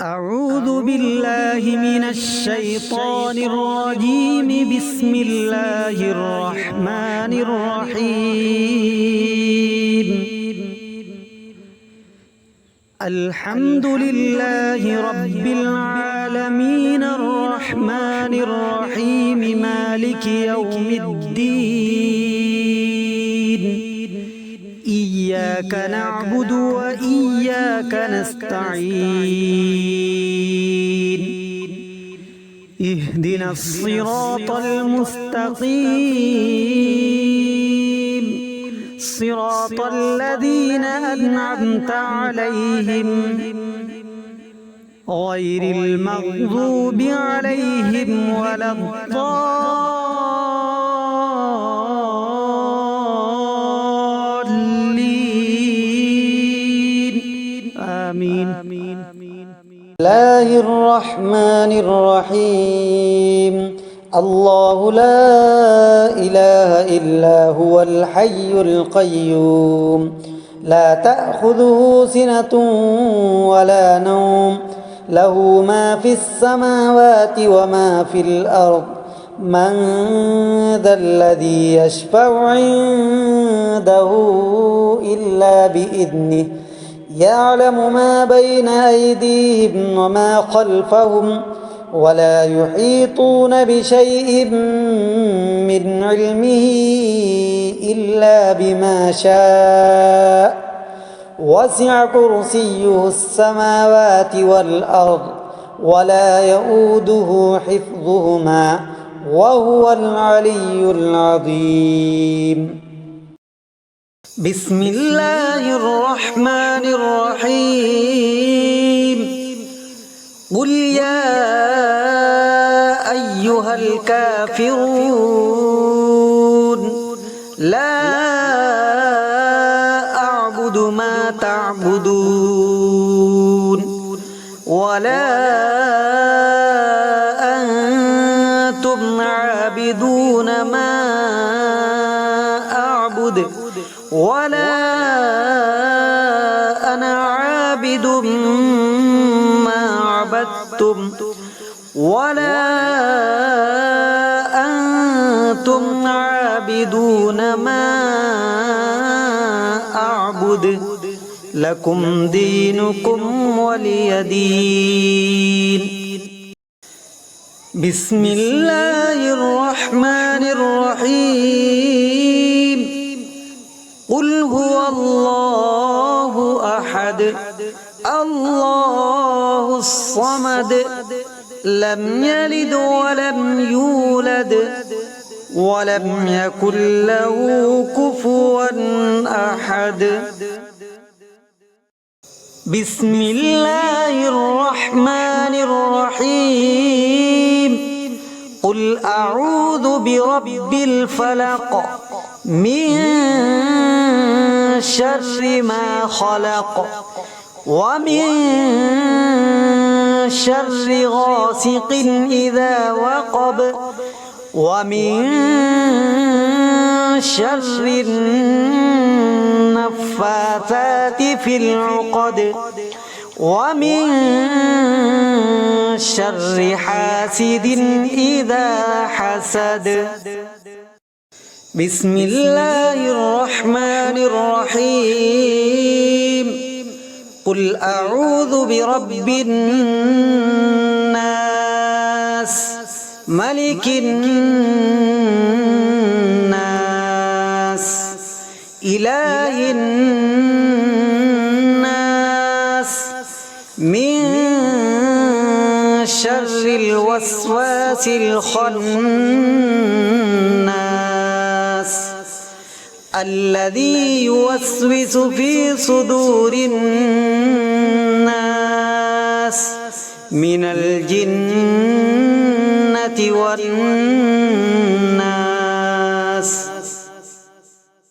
أعوذ بالله من الشيطان الرجيم. بسم الله الرحمن الرحيم. الحمد لله رب العالمين الرحمن الرحيم مالك يوم الدين. إياك نعبد وإياك نستعين. اهدنا الصراط المستقيم صراط الذين أنعمت عليهم غير المغضوب عليهم ولا الضالين. آمين. الله الرحمن الرحيم. الله لا إله إلا هو الحي القيوم لا تأخذه سنة ولا نوم له ما في السماوات وما في الأرض من ذا الذي يشفع عنده إلا بإذنه يعلم ما بين أيديهم وما خلفهم ولا يحيطون بشيء من علمه إلا بما شاء وسع كرسيه السماوات والأرض ولا يؤوده حفظهما وهو العلي العظيم. بسم الله الرحمن الرحيم. قل يا أيها الكافرون لا أعبد ما تعبدون ولا أنتم عابدون ما أعبد ولا أنا عابد ما عبدتم ولا أنتم عابدون ما أعبد لكم دينكم ولي دين. بسم الله الرحمن الرحيم. قل هو الله أحد الله الصمد لم يلد ولم يولد ولم يكن له كفوا أحد. بسم الله الرحمن الرحيم. قل أعوذ برب الفلق من شر ما خلق ومن شر غاسق إذا وقب ومن شر النفاثات في العقد ومن شر حاسد إذا حسد. بسم الله الرحمن الرحيم. قل أعوذ برب الناس ملك الناس إله الناس من شر الوسواس الخناس الذي يوسوس في صدور الناس من الجنة والناس.